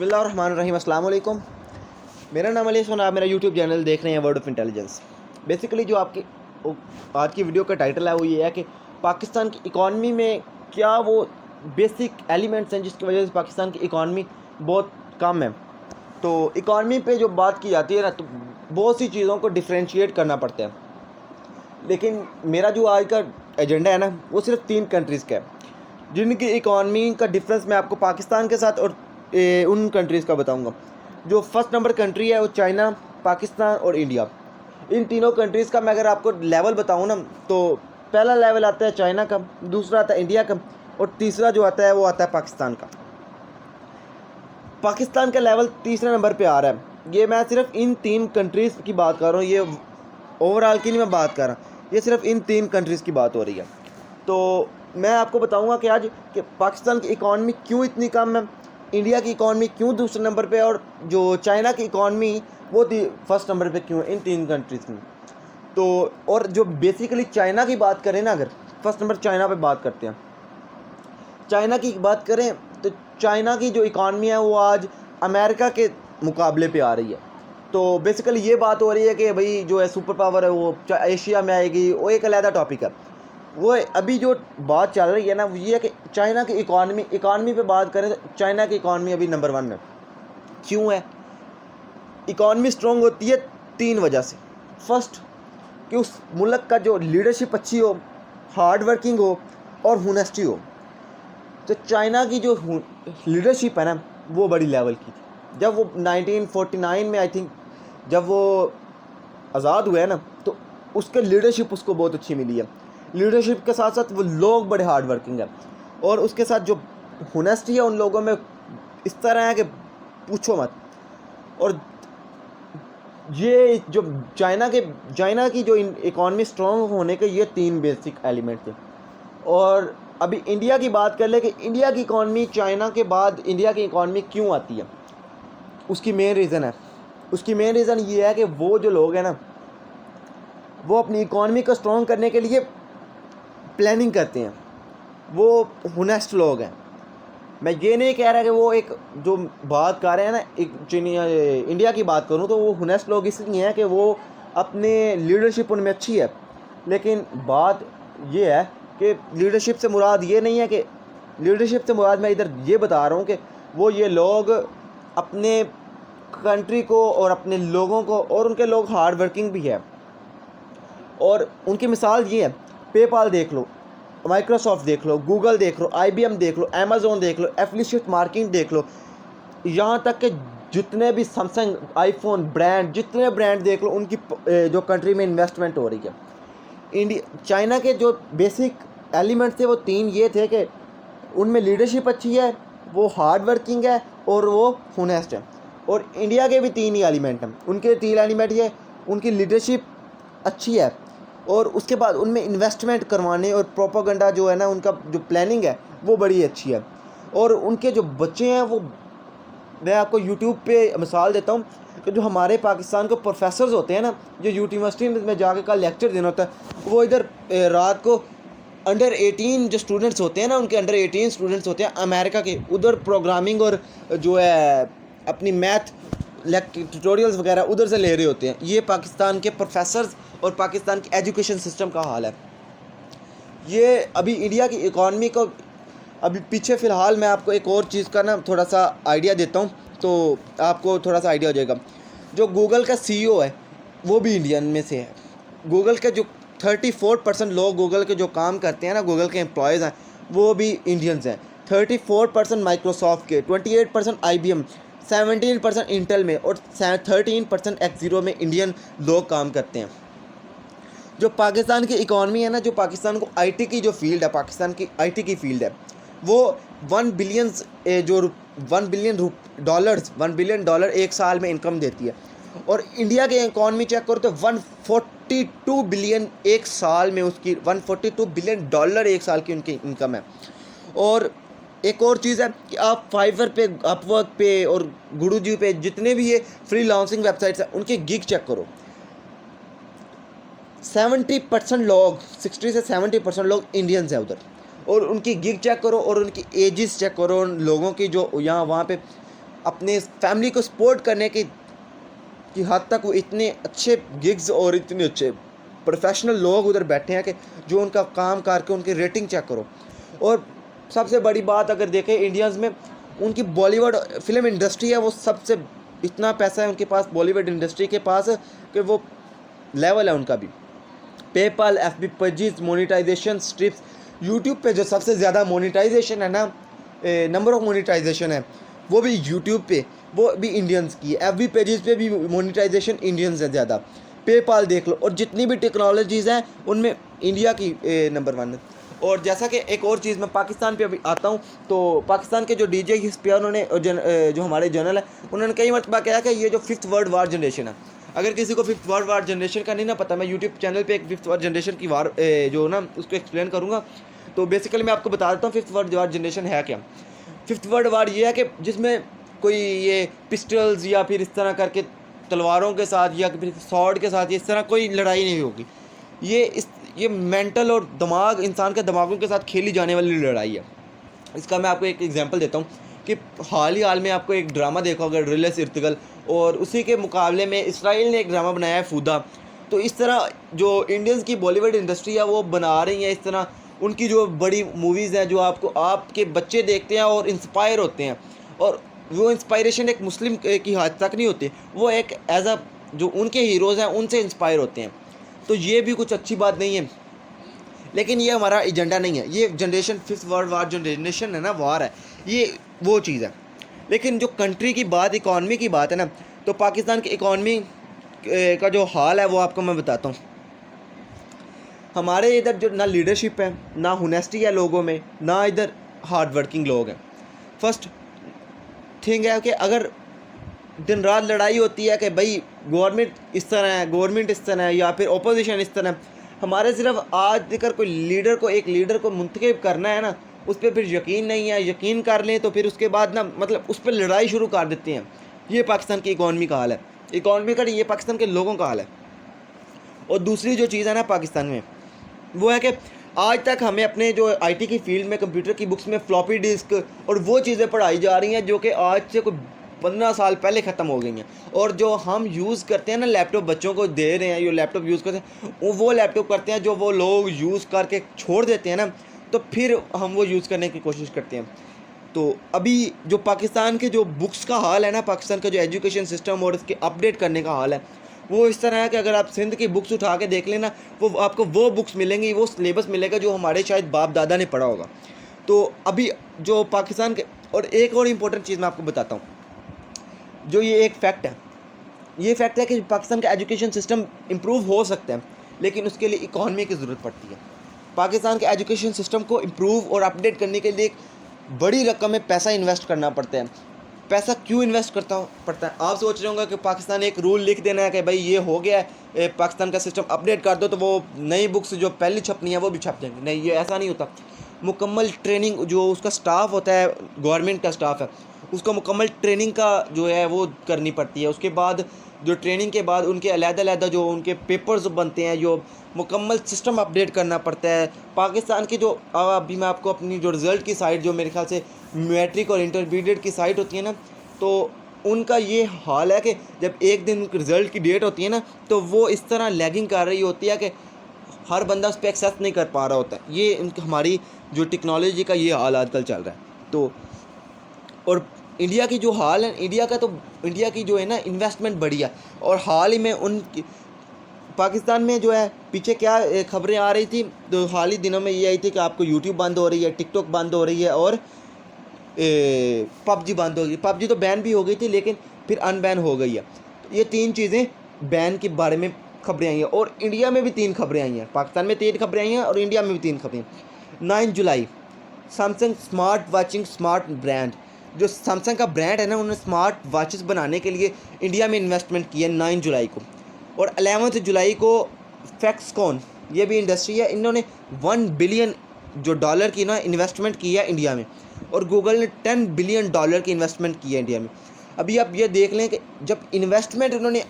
बिस्मिल्लाहिर्रहमानिर्रहीम। अस्सलाम वालेकुम। मेरा नाम अली सोना, आप मेरा यूट्यूब चैनल देख रहे हैं वर्ड ऑफ इंटेलिजेंस। बेसिकली जो आपकी आज की वीडियो का टाइटल है वो ये है कि पाकिस्तान की इकॉनमी में क्या वो बेसिक एलिमेंट्स हैं जिसकी वजह से पाकिस्तान की इकॉनमी बहुत कम है। तो इकॉनमी पे जो बात की जाती है ना, तो बहुत सी चीज़ों को डिफ्रेंशिएट करना पड़ता है, लेकिन मेरा जो आज का एजेंडा है ना वो सिर्फ 3 कंट्रीज़ का है जिनकी इकॉनमी का डिफरेंस मैं आपको पाकिस्तान के साथ और उन कंट्रीज़ का बताऊंगा। जो फर्स्ट नंबर कंट्री है वो चाइना, पाकिस्तान और इंडिया। इन तीनों कंट्रीज़ का मैं अगर आपको लेवल बताऊं ना, तो पहला लेवल आता है चाइना का, दूसरा आता है इंडिया का और तीसरा जो आता है वो आता है पाकिस्तान का। पाकिस्तान का लेवल तीसरे नंबर पे आ रहा है। ये मैं सिर्फ इन 3 कंट्रीज़ की बात कर रहा हूँ, ये ओवरऑल की नहीं मैं बात कर रहा, ये सिर्फ इन 3 कंट्रीज़ की बात हो रही है। तो मैं आपको बताऊंगा कि आज कि पाकिस्तान की इकॉनमी क्यों इतनी कम है, इंडिया की इकॉनमी क्यों दूसरे नंबर पे और जो चाइना की इकॉनमी वो फर्स्ट नंबर पे क्यों है इन 3 कंट्रीज़ में। तो और जो बेसिकली चाइना की बात करें ना, अगर फर्स्ट नंबर चाइना पे बात करते हैं, चाइना की बात करें तो चाइना की जो इकॉनमी है वो आज अमेरिका के मुकाबले पे आ रही है। तो बेसिकली ये बात हो रही है कि भाई जो है सुपर पावर है वो एशिया में आएगी, वो एक अलग टॉपिक है। वो अभी जो बात चल रही है ना वो ये है कि चाइना की इकॉनमी पे बात करें तो चाइना की इकॉनमी अभी नंबर 1 में क्यों है। इकॉनमी स्ट्रॉन्ग होती है 3 वजह से। फर्स्ट, कि उस मुल्क का जो लीडरशिप अच्छी हो, हार्ड वर्किंग हो और हुनेस्टी हो। तो चाइना की जो लीडरशिप है ना वो बड़ी लेवल की थी। जब वो 1949 में आई थिंक जब वो आज़ाद हुआ है ना, तो उसके लीडरशिप उसको बहुत अच्छी मिली है। लीडरशिप के साथ साथ वो लोग बड़े हार्ड वर्किंग है और उसके साथ जो हुनेस्टी है उन लोगों में इस तरह है कि पूछो मत। और ये जो चाइना की जो इकॉनमी स्ट्रॉन्ग होने के ये 3 बेसिक एलिमेंट थे। और अभी इंडिया की बात कर ले कि इंडिया की इकॉनमी चाइना के बाद इंडिया की इकॉनमी क्यों आती है, उसकी मेन रीज़न ये है कि वो जो लोग हैं ना वो अपनी इकॉनमी को स्ट्रॉन्ग करने के लिए प्लानिंग करते हैं, वो हुनेस्ट लोग हैं। मैं ये नहीं कह रहा कि वो एक जो बात कर रहे हैं ना इंडिया की बात करूं तो वो हुनेस्ट लोग इसलिए हैं कि वो अपने लीडरशिप उनमें अच्छी है। लेकिन बात ये है कि लीडरशिप से मुराद ये नहीं है कि लीडरशिप से मुराद मैं इधर ये बता रहा हूँ कि वो ये लोग अपने कंट्री को और अपने लोगों को, और उनके लोग हार्ड वर्किंग भी है। और उनकी मिसाल ये है, पेपाल देख लो, माइक्रोसॉफ्ट देख लो, गूगल देख लो, IBM देख लो, अमेज़ोन देख लो, एफिलिएट मार्केटिंग देख लो, यहाँ तक कि जितने भी सैमसंग, आईफोन ब्रांड, जितने ब्रांड देख लो, उनकी जो कंट्री में इन्वेस्टमेंट हो रही है। चाइना के जो बेसिक एलिमेंट्स थे वो 3 ये थे कि उनमें लीडरशिप अच्छी है, वो हार्ड वर्किंग है और वो हुनेस्ट है। और इंडिया के भी 3 ही एलिमेंट हैं। उनके 3 एलिमेंट ये, उनकी लीडरशिप अच्छी है और उसके बाद उनमें इन्वेस्टमेंट करवाने और प्रोपागेंडा जो है ना, उनका जो प्लानिंग है वो बड़ी अच्छी है। और उनके जो बच्चे हैं वो, मैं आपको यूट्यूब पे मिसाल देता हूँ कि जो हमारे पाकिस्तान के प्रोफेसर्स होते हैं ना, जो यूनिवर्सिटी में जाके का लेक्चर देना होता है, वो इधर रात को अंडर 18 जो स्टूडेंट्स होते हैं ना, उनके अंडर 18 स्टूडेंट्स होते हैं अमेरिका के, उधर प्रोग्रामिंग और जो है अपनी मैथ ट्यूटोरियल्स वगैरह उधर से ले रहे होते हैं। ये पाकिस्तान के प्रोफेसर्स और पाकिस्तान की एजुकेशन सिस्टम का हाल है। ये अभी इंडिया की इकॉनमी को अभी पीछे फ़िलहाल मैं आपको एक और चीज़ का ना थोड़ा सा आइडिया देता हूँ तो आपको थोड़ा सा आइडिया हो जाएगा। जो गूगल का CEO है वो भी इंडियन में से है। गूगल के जो 34% लोग गूगल के जो काम करते हैं ना, गूगल के एम्प्लॉयज़ हैं, वो भी इंडियंस हैं। 34% माइक्रोसॉफ्ट के, 28% IBM, 17% इंटेल में और 13% X0 में इंडियन लोग काम करते हैं। जो पाकिस्तान की इकॉनमी है ना, जो पाकिस्तान को IT की जो फील्ड है, पाकिस्तान की IT की फील्ड है, वो 1 बिलियन जो $1 बिलियन एक साल में इनकम देती है। और इंडिया के इकॉनमी चेक करो तो 142 बिलियन एक साल में उसकी $142 बिलियन एक साल की उनकी इनकम है। और एक और चीज़ है कि आप फाइवर पे, अपवर्क पे और गुडूजी पे जितने भी ये फ्रीलांसिंग वेबसाइट्स हैं उनके गिग चेक करो, 70% लोग, 60 से 70% लोग इंडियंस हैं उधर। और उनकी गिग चेक करो और उनकी एजेस चेक करो, उन लोगों की जो यहाँ वहाँ पे अपने फैमिली को सपोर्ट करने की हद तक वो इतने अच्छे गिग्स और इतने अच्छे प्रोफेशनल लोग उधर बैठे हैं कि जो उनका काम करके उनकी रेटिंग चेक करो। और सबसे बड़ी बात अगर देखें इंडियंस में, उनकी बॉलीवुड फिल्म इंडस्ट्री है वो सबसे, इतना पैसा है उनके पास बॉलीवुड इंडस्ट्री के पास कि वो लेवल है उनका भी। PayPal, FB pages, monetisation, stripes, YouTube पे जो सबसे ज़्यादा मोनेटाइजेशन है ना, नंबर ऑफ मोनेटाइजेशन है वो भी यूट्यूब पे, वो भी इंडियंस की है। FB पेजेस पे भी मोनेटाइजेशन इंडियंस है ज़्यादा। पेपाल देख लो, और जितनी भी टेक्नोलॉजीज़ हैं उनमें इंडिया की नंबर 1 है। और जैसा कि एक और चीज़, मैं पाकिस्तान पे अभी आता हूँ, तो पाकिस्तान के जो DJ हिस्पिया उन्होंने जो हमारे जनरल है उन्होंने कई मरतबा कहा कि ये जो 5th वर्ल्ड वार जनरेशन है, अगर किसी को 5th वर्ल्ड वार जनरेशन का नहीं ना पता, मैं यूट्यूब चैनल पे एक 5th वर्ल्ड जनरेशन की वार जो ना उसको एक्सप्लेन करूँगा। तो बेसिकली मैं आपको बता देता हूँ 5th वर्ल्ड वार जनरेशन है क्या। 5th वर्ल्ड वार ये है कि जिसमें कोई ये पिस्टल्स या फिर इस तरह करके तलवारों के साथ या फिर सॉर्ड के साथ इस तरह कोई लड़ाई नहीं होगी। ये मेंटल और दिमाग, इंसान के दिमागों के साथ खेली जाने वाली लड़ाई है। इसका मैं आपको एक एग्जांपल देता हूँ कि हाल में आपको एक ड्रामा देखा होगा रिलेस इर्तिगल, और उसी के मुकाबले में इसराइल ने एक ड्रामा बनाया है फूदा। तो इस तरह जो इंडियंस की बॉलीवुड इंडस्ट्री है वो बना रही है, इस तरह उनकी जो बड़ी मूवीज़ हैं जो आपके बच्चे देखते हैं और इंस्पायर होते हैं, और वो इंस्पायरेशन एक मुस्लिम की हद तक नहीं होती, वो एक एज अ जो उनके हीरोज़ हैं उनसे इंस्पायर होते हैं। तो ये भी कुछ अच्छी बात नहीं है, लेकिन ये हमारा एजेंडा नहीं है। ये generation 5th world war generation है ना, वार है, ये वो चीज़ है। लेकिन जो कंट्री की बात, इकॉनमी की बात है ना, तो पाकिस्तान की इकॉनमी का जो हाल है वो आपको मैं बताता हूँ। हमारे इधर जो ना लीडरशिप है, ना हुनेस्टी है लोगों में, ना इधर हार्ड वर्किंग लोग हैं। फर्स्ट थिंग है कि अगर दिन रात लड़ाई होती है कि भाई गवर्नमेंट इस तरह है, गवर्नमेंट इस तरह है, या फिर ओपोजिशन इस तरह है, हमारे सिर्फ आज देकर कोई एक लीडर को मुंतखब करना है ना, उस पर फिर यकीन नहीं है, यकीन कर लें तो फिर उसके बाद ना मतलब उस पर लड़ाई शुरू कर देते हैं। ये पाकिस्तान की इकॉनमी का हाल है, इकॉनमी का नहीं, ये पाकिस्तान के लोगों का हाल है। और दूसरी जो चीज़ है ना पाकिस्तान में, वो है कि आज तक हमें अपने जो IT की फील्ड में कंप्यूटर की बुक्स में फ्लॉपी डिस्क और वो चीज़ें पढ़ाई जा रही हैं जो कि आज से कोई 15 साल पहले ख़त्म हो गई हैं। और जो हम यूज़ करते हैं ना, लैपटॉप बच्चों को दे रहे हैं, जो लैपटॉप यूज़ करते हैं वो लैपटॉप करते हैं जो वो लोग यूज़ करके छोड़ देते हैं ना, तो फिर हम वो यूज़ करने की कोशिश करते हैं। तो अभी जो पाकिस्तान के जो बुक्स का हाल है ना, पाकिस्तान का जो एजुकेशन सिस्टम और इसके अपडेट करने का हाल है, वो इस तरह है कि अगर आप सिंध की बुक्स उठा के देख लेना, वो आपको वो बुक्स मिलेंगी, वो सिलेबस मिलेगा जो हमारे शायद बाप दादा ने पढ़ा होगा। तो अभी जो पाकिस्तान के, और एक और इम्पोर्टेंट चीज़ मैं आपको बताता हूँ, जो ये एक फैक्ट है, ये फैक्ट है कि पाकिस्तान का एजुकेशन सिस्टम इम्प्रूव हो सकता है, लेकिन उसके लिए इकॉनमी की ज़रूरत पड़ती है। पाकिस्तान के एजुकेशन सिस्टम को इम्प्रूव और अपडेट करने के लिए एक बड़ी रकम में पैसा इन्वेस्ट करना पड़ता है। पैसा क्यों इन्वेस्ट पड़ता है? आप सोच रहे होंगे कि पाकिस्तान एक रूल लिख देना है कि भाई ये हो गया है, पाकिस्तान का सिस्टम अपडेट कर दो तो वो नई बुक्स जो पहले छपनी है वो भी छप जाएंगी। नहीं, ये ऐसा नहीं होता। मुकम्मल ट्रेनिंग जो उसका स्टाफ होता है, गवर्नमेंट का स्टाफ है, उसको मुकम्मल ट्रेनिंग का जो है वो करनी पड़ती है। उसके बाद जो ट्रेनिंग के बाद उनके अलग-अलग जो उनके पेपर्स बनते हैं, जो मुकम्मल सिस्टम अपडेट करना पड़ता है। पाकिस्तान की जो अभी मैं आपको अपनी जो रिज़ल्ट की साइट, जो मेरे ख्याल से मैट्रिक और इंटरमीडिएट की साइट होती है ना, तो उनका ये हाल है कि जब एक दिन रिज़ल्ट की डेट होती है ना, तो वो इस तरह लैगिंग कर रही होती है कि हर बंदा उस पर एक्सेस नहीं कर पा रहा होता है। ये हमारी जो टेक्नोलॉजी का ये हाल आजकल चल रहा है। तो और इंडिया की जो हाल है, इंडिया की जो है ना इन्वेस्टमेंट बढ़िया, और हाल ही में पाकिस्तान में जो है पीछे क्या खबरें आ रही थी, तो हाल ही दिनों में ये आई थी कि आपको यूट्यूब बंद हो रही है, टिकटॉक बंद हो रही है, और PUBG बंद हो गई। PUBG तो बैन भी हो गई थी लेकिन फिर अनबैन हो गई है। तो ये 3 चीज़ें बैन के बारे में खबरें आई हैं, और इंडिया में भी 3 खबरें आई हैं। पाकिस्तान में 3 खबरें आई हैं और इंडिया में भी 3 खबरें। 9 जुलाई Samsung smart watching smart brand, जो सैमसंग का ब्रांड है ना, उन्होंने स्मार्ट वॉचेस बनाने के लिए इंडिया में इन्वेस्टमेंट की है 9 जुलाई को। और 11 जुलाई को फैक्सकॉन, ये भी इंडस्ट्री है, इन्होंने $1 बिलियन जो डॉलर की ना इन्वेस्टमेंट की है इंडिया में, और गूगल ने $10 बिलियन की इन्वेस्टमेंट की है इंडिया में। अभी आप ये देख लें कि जब इन्वेस्टमेंट उन्होंने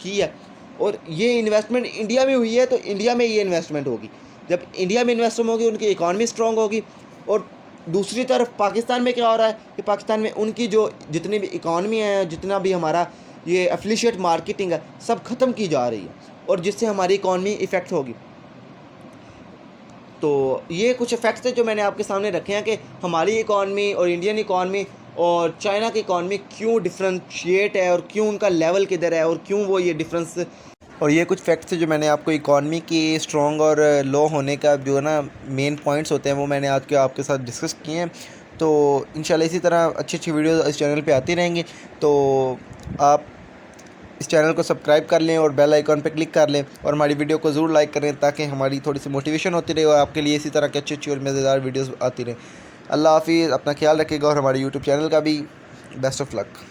की है, और ये इन्वेस्टमेंट इंडिया में हुई है, तो इंडिया में ये इन्वेस्टमेंट होगी। जब इंडिया में इन्वेस्टमेंट होगी, उनकी इकॉनमी स्ट्रॉन्ग होगी, और दूसरी तरफ पाकिस्तान में क्या हो रहा है कि पाकिस्तान में उनकी जो जितनी भी इकॉनमी है, जितना भी हमारा ये एफिलिएट मार्केटिंग है, सब ख़त्म की जा रही है और जिससे हमारी इकॉनमी इफ़ेक्ट होगी। तो ये कुछ इफ़ेक्ट्स हैं जो मैंने आपके सामने रखे हैं कि हमारी इकॉनमी और इंडियन इकॉनमी और चाइना की इकॉनमी क्यों डिफ्रेंशिएट है और क्यों उनका लेवल किधर है और क्यों वो ये डिफरेंस। और ये कुछ फैक्ट्स हैं जो मैंने आपको इकॉनमी की स्ट्रॉन्ग और लो होने का जो है ना मेन पॉइंट्स होते हैं वो मैंने आज के आपके साथ डिस्कस किए हैं। तो इंशाल्लाह इसी तरह अच्छी अच्छी वीडियो इस चैनल पे आती रहेंगी। तो आप इस चैनल को सब्सक्राइब कर लें और बेल आइकॉन पे क्लिक कर लें और हमारी वीडियो को ज़रूर लाइक करें ताकि हमारी थोड़ी सी मोटिवेशन होती रहे और आपके लिए इसी तरह की अच्छी अच्छी और मज़ेदार वीडियोस आती रहें। अल्लाह हाफिज़, अपना ख्याल रखिएगा और हमारे यूट्यूब चैनल का भी बेस्ट ऑफ लक।